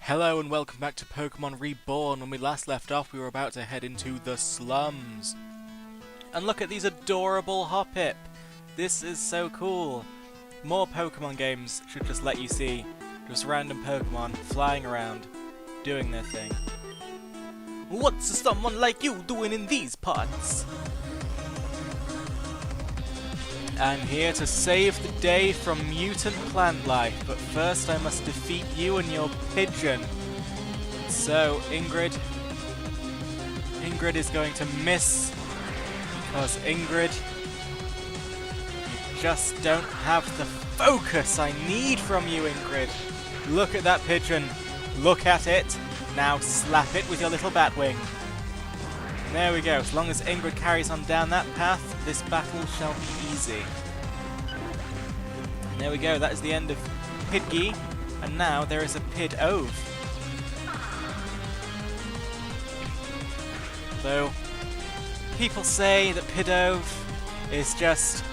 Hello and welcome back to Pokémon Reborn. When we last left off, we were about to head into the slums. And look at these adorable Hoppip. This is so cool. More Pokémon games should just let you see just random Pokémon flying around, doing their thing. What's someone like you doing in these parts? I'm here to save the day from mutant plant life, but first I must defeat you and your pigeon. So, Ingrid is going to miss, because Ingrid, you just don't have the focus I need from you, Ingrid. Look at that pigeon. Look at it. Now slap it with your little bat wing. There we go. As long as Ingrid carries on down that path, this battle shall be easy. And there we go. That is the end of Pidgey. And now there is a Pidove. Though, people say that Pidove is just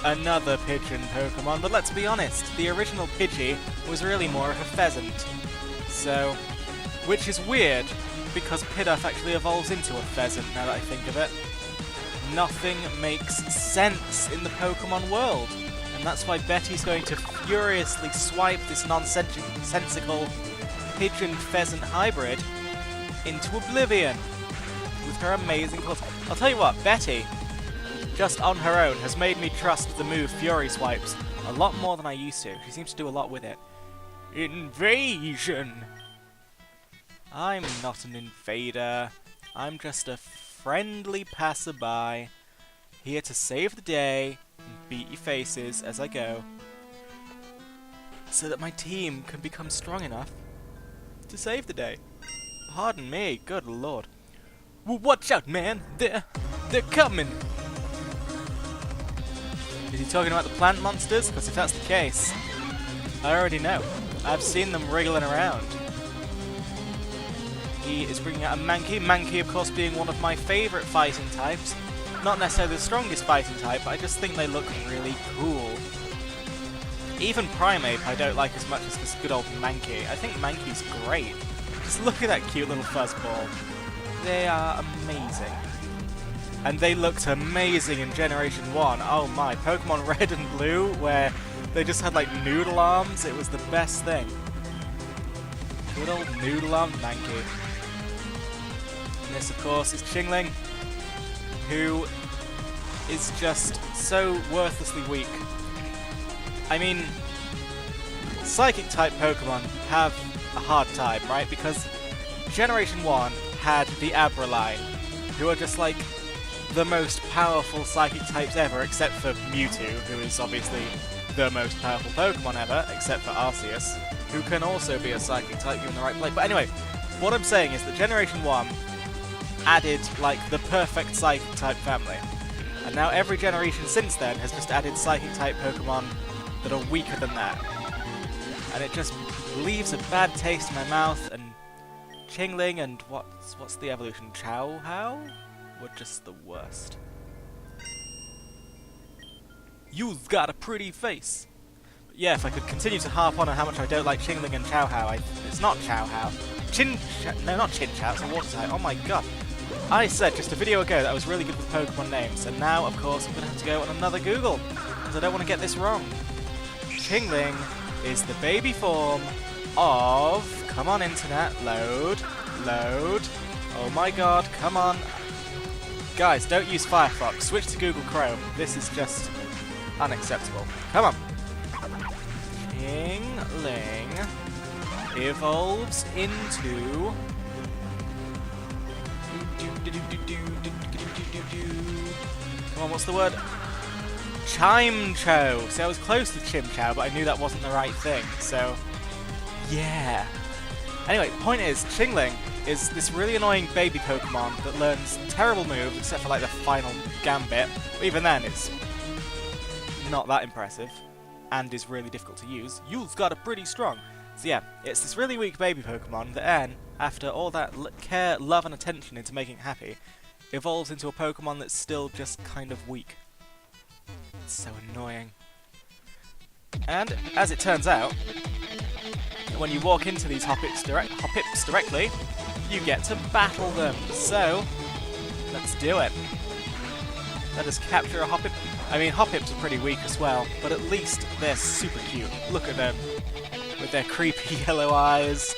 another pigeon Pokemon, but let's be honest, the original Pidgey was really more of a pheasant. So, which is weird, because Pidove actually evolves into a pheasant, now that I think of it. Nothing makes sense in the Pokemon world, and that's why Betty's going to furiously swipe this nonsensical pigeon-pheasant hybrid into oblivion with her amazing claws. I'll tell you what, Betty, just on her own, has made me trust the move Fury Swipes a lot more than I used to. She seems to do a lot with it. Invasion! I'm not an invader. I'm just a friendly passerby, here to save the day and beat your faces as I go, so that my team can become strong enough to save the day. Pardon me, good lord. Well, watch out, man! They're coming! Is he talking about the plant monsters? Because if that's the case, I already know. I've seen them wriggling around. He is bringing out a Mankey. Mankey, of course, being one of my favourite fighting types. Not necessarily the strongest fighting type, but I just think they look really cool. Even Primeape I don't like as much as this good old Mankey. I think Mankey's great. Just look at that cute little fuzzball. They are amazing. And they looked amazing in Generation 1. Oh my, Pokemon Red and Blue, where they just had like noodle arms. It was the best thing. Good old noodle arm Mankey. And this, of course, is Chingling, who is just so worthlessly weak. I mean, Psychic-type Pokemon have a hard time, right? Because Generation 1 had the Abra line, who are just like the most powerful Psychic types ever, except for Mewtwo, who is obviously the most powerful Pokemon ever, except for Arceus, who can also be a Psychic type given the right play. But anyway, what I'm saying is that Generation 1 added, like, the perfect Psychic type family. And now every generation since then has just added Psychic type Pokemon that are weaker than that. And it just leaves a bad taste in my mouth, and Chingling and what's the evolution? Chowhow? Were just the worst. You've got a pretty face. But yeah, if I could continue to harp on how much I don't like Chingling and Chowhow, it's not Chowhow. No, not Chinchou, it's a water type. Oh my god. I said just a video ago that I was really good with Pokemon names, and now, of course, I'm going to have to go on another Google, because I don't want to get this wrong. Chingling is the baby form of... Come on, internet, load. Oh my god, come on. Guys, don't use Firefox, switch to Google Chrome. This is just unacceptable. Come on. Chingling evolves into... Come on, what's the word? Chimcho. See, I was close to Chimchou, but I knew that wasn't the right thing, so... Yeah. Anyway, point is, Chingling is this really annoying baby Pokemon that learns terrible moves, except for like the final Gambit. But even then, it's not that impressive, and is really difficult to use. You've got a pretty strong. So yeah, it's this really weak baby Pokemon that then, after all that care, love, and attention into making it happy, evolves into a Pokemon that's still just kind of weak. It's so annoying. And, as it turns out, when you walk into these Hoppips directly, you get to battle them. So, let's do it. Let us capture a Hoppip. I mean, Hoppips are pretty weak as well, but at least they're super cute. Look at them, with their creepy yellow eyes.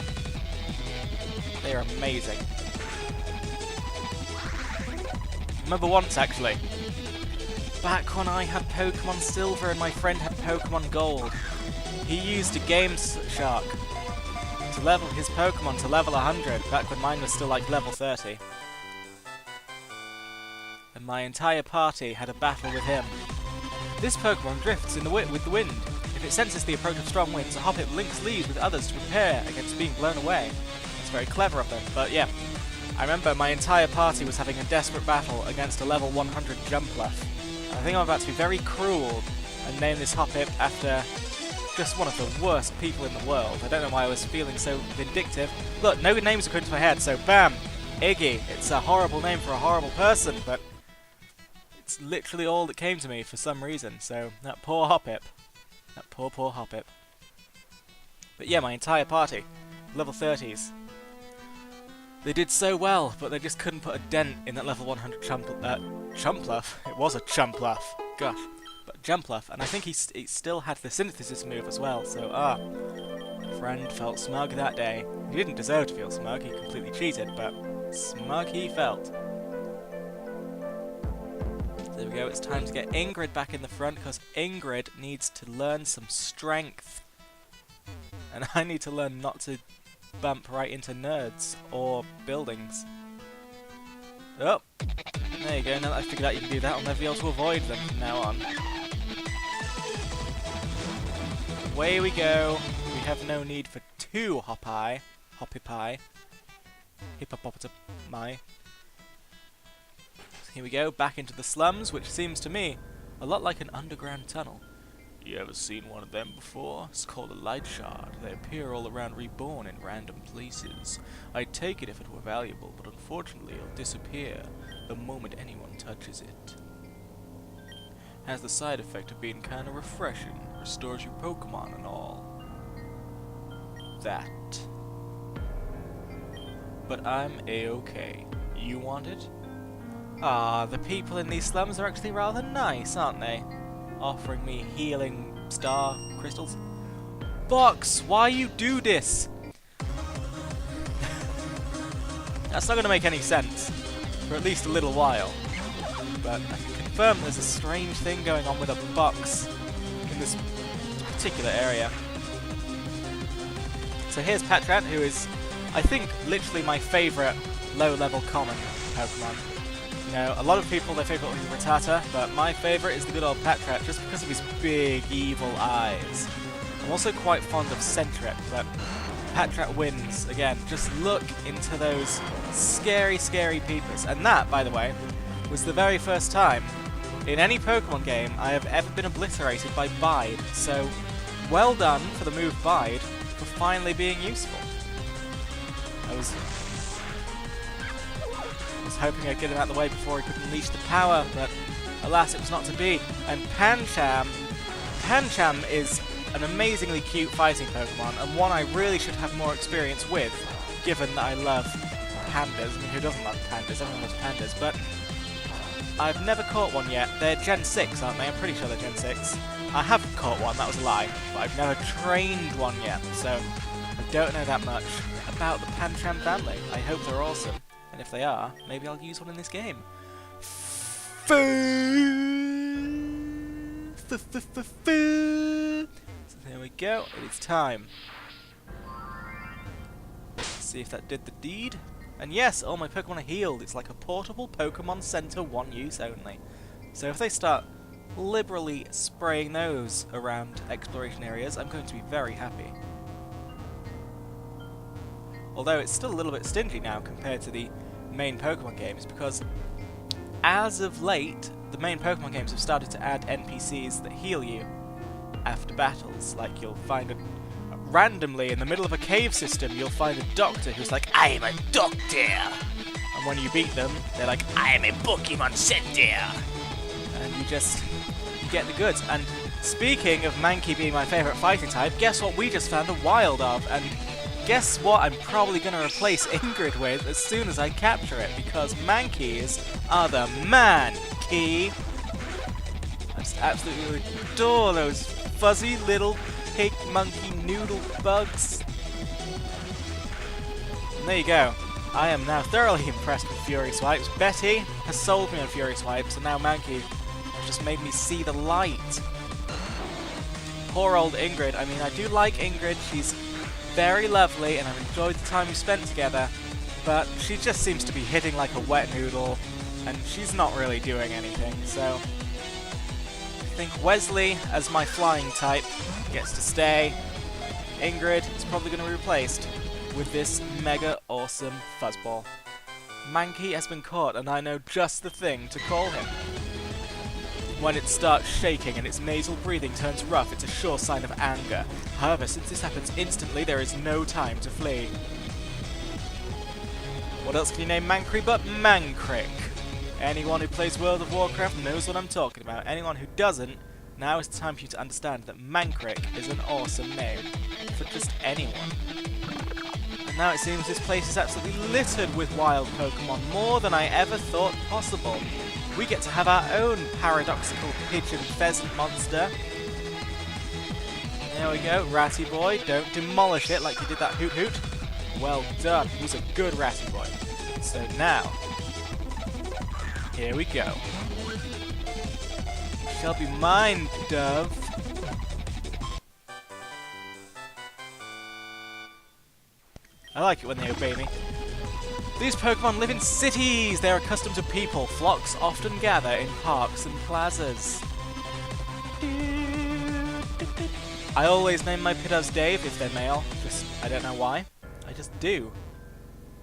They are amazing. Remember once, actually, back when I had Pokemon Silver and my friend had Pokemon Gold, he used a Game Shark to level his Pokemon to level 100, back when mine was still like level 30. And my entire party had a battle with him. This Pokemon drifts in the with the wind. If it senses the approach of strong winds, a Hoppip links leaves with others to prepare against being blown away. It's very clever of them, but yeah. I remember my entire party was having a desperate battle against a level 100 Jumpluff. And I think I'm about to be very cruel and name this Hoppip after just one of the worst people in the world. I don't know why I was feeling so vindictive. Look, no good names are coming to my head, so bam! Iggy. It's a horrible name for a horrible person, but it's literally all that came to me for some reason. So, that poor Hoppip. That poor Hoppip. But yeah, my entire party. Level 30s. They did so well, but they just couldn't put a dent in that level 100 Jumpluff. It was a Jumpluff. Gosh. But Jumpluff, and I think he still had the Synthesis move as well, so friend felt smug that day. He didn't deserve to feel smug, he completely cheated, but smug he felt. There we go, it's time to get Ingrid back in the front, because Ingrid needs to learn some strength. And I need to learn not to bump right into nerds or buildings. Oh, there you go, now that I figured out you can do that, I'll never be able to avoid them from now on. Away we go. We have no need for two Hoppipi. Hippopotami. Here we go, back into the slums, which seems to me a lot like an underground tunnel. You ever seen one of them before? It's called a light shard. They appear all around Reborn in random places. I'd take it if it were valuable, but unfortunately it'll disappear the moment anyone touches it. Has the side effect of being kinda refreshing, restores your Pokemon and all. That. But I'm A-okay. You want it? Ah, the people in these slums are actually rather nice, aren't they? Offering me healing star crystals. Box, why you do this? That's not going to make any sense for at least a little while. But I can confirm there's a strange thing going on with a box in this particular area. So here's Patrat, who is, I think, literally my favourite low-level common Pokemon. You know, a lot of people, their favourite is Rattata, but my favourite is the good old Patrat, just because of his big, evil eyes. I'm also quite fond of Sentret, but Patrat wins. Again, just look into those scary, scary peepers. And that, by the way, was the very first time in any Pokemon game I have ever been obliterated by Bide. So, well done for the move Bide for finally being useful. I was hoping I'd get him out of the way before he could unleash the power, but alas, it was not to be. And Pancham is an amazingly cute fighting Pokemon, and one I really should have more experience with, given that I love pandas. I mean, who doesn't love pandas? Everyone loves pandas, but I've never caught one yet. They're Gen 6, aren't they? I'm pretty sure they're Gen 6. I have caught one, that was a lie, but I've never trained one yet, so I don't know that much about the Pancham family. I hope they're awesome. And if they are, maybe I'll use one in this game. So there we go, it's time. Let's see if that did the deed. And yes, all my Pokemon are healed. It's like a portable Pokemon Center, one use only. So if they start liberally spraying those around exploration areas, I'm going to be very happy. Although it's still a little bit stingy now compared to the main Pokemon games, because as of late, the main Pokemon games have started to add NPCs that heal you after battles. Like, you'll find randomly in the middle of a cave system, you'll find a doctor who's like, I'm a doctor! And when you beat them, they're like, I am a Pokemon Center! And you get the goods. And Speaking of Mankey being my favourite fighting type, guess what we just found a wild of? And guess what I'm probably going to replace Ingrid with as soon as I capture it, because Mankeys are the man-key. I just absolutely adore those fuzzy little pig monkey noodle bugs. And there you go. I am now thoroughly impressed with Fury Swipes. Betty has sold me on Fury Swipes, and now Mankey has just made me see the light. Poor old Ingrid. I mean, I do like Ingrid. She's very lovely, and I've enjoyed the time we spent together, but she just seems to be hitting like a wet noodle, and she's not really doing anything, so I think Wesley, as my flying type, gets to stay. Ingrid is probably going to be replaced with this mega awesome Fuzzball. Mankey has been caught, and I know just the thing to call him. When it starts shaking and its nasal breathing turns rough, it's a sure sign of anger. However, since this happens instantly, there is no time to flee. What else can you name Mankey but Mancrick? Anyone who plays World of Warcraft knows what I'm talking about. Anyone who doesn't, now is the time for you to understand that Mancrick is an awesome name for just anyone. And now it seems this place is absolutely littered with wild Pokémon, more than I ever thought possible. We get to have our own paradoxical pigeon pheasant monster. There we go, Ratty Boy. Don't demolish it like you did that Hoot Hoot. Well done, he's a good Ratty Boy. So now, here we go. Shall be mine, Dove. I like it when they obey me. These Pokemon live in cities! They are accustomed to people. Flocks often gather in parks and plazas. I always name my Pidovs Dave if they're male. I don't know why. I just do.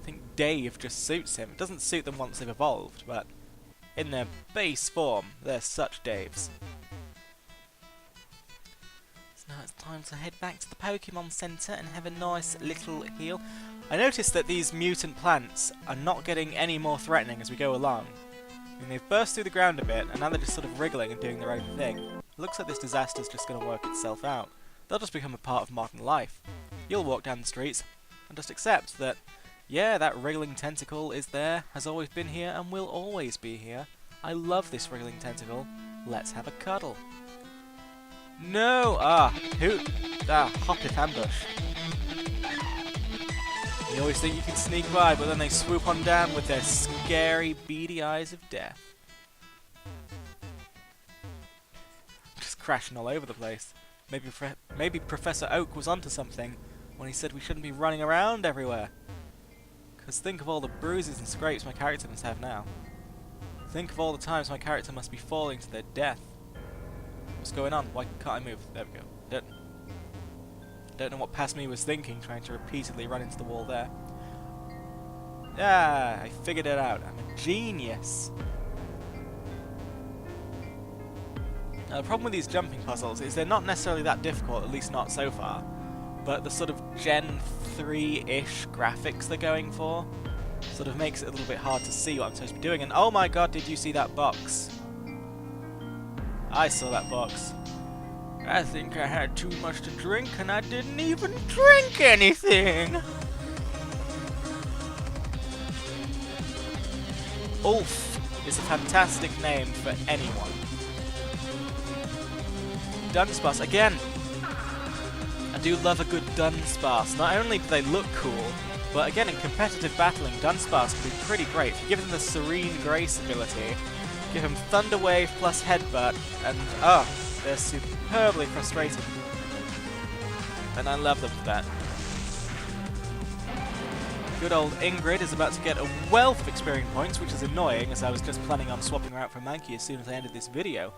I think Dave just suits him. It doesn't suit them once they've evolved, but in their base form, they're such Daves. So now it's time to head back to the Pokemon Center and have a nice little heal. I noticed that these mutant plants are not getting any more threatening as we go along. I mean, they've burst through the ground a bit, and now they're just sort of wriggling and doing their own thing. It looks like this disaster's just going to work itself out. They'll just become a part of modern life. You'll walk down the streets and just accept that, yeah, that wriggling tentacle is there, has always been here, and will always be here. I love this wriggling tentacle. Let's have a cuddle. No! Hoppip ambush. You always think you can sneak by, but then they swoop on down with their scary, beady eyes of death. Just crashing all over the place. Maybe Professor Oak was onto something when he said we shouldn't be running around everywhere. Because think of all the bruises and scrapes my character must have now. Think of all the times my character must be falling to their death. What's going on? Why can't I move? There we go. Don't know what past me was thinking, trying to repeatedly run into the wall there. Ah, I figured it out. I'm a genius. Now, the problem with these jumping puzzles is they're not necessarily that difficult, at least not so far. But the sort of Gen 3-ish graphics they're going for sort of makes it a little bit hard to see what I'm supposed to be doing. And oh my god, did you see that box? I saw that box. I think I had too much to drink and I didn't even drink anything! Ulf is a fantastic name for anyone. Dunsparce, again! I do love a good Dunsparce. Not only do they look cool, but again in competitive battling, Dunsparce can be pretty great. If you give them the Serene Grace ability, give them Thunder Wave plus Headbutt, and they're superbly frustrating. And I love them for that. Good old Ingrid is about to get a wealth of experience points, which is annoying, as I was just planning on swapping her out for Mankey as soon as I ended this video.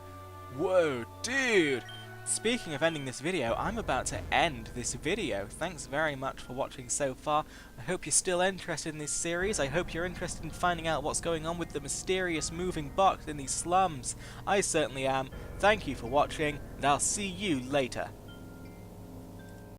Whoa, dude! Speaking of ending this video, I'm about to end this video. Thanks very much for watching so far. I hope you're still interested in this series. I hope you're interested in finding out what's going on with the mysterious moving box in these slums. I certainly am. Thank you for watching, and I'll see you later.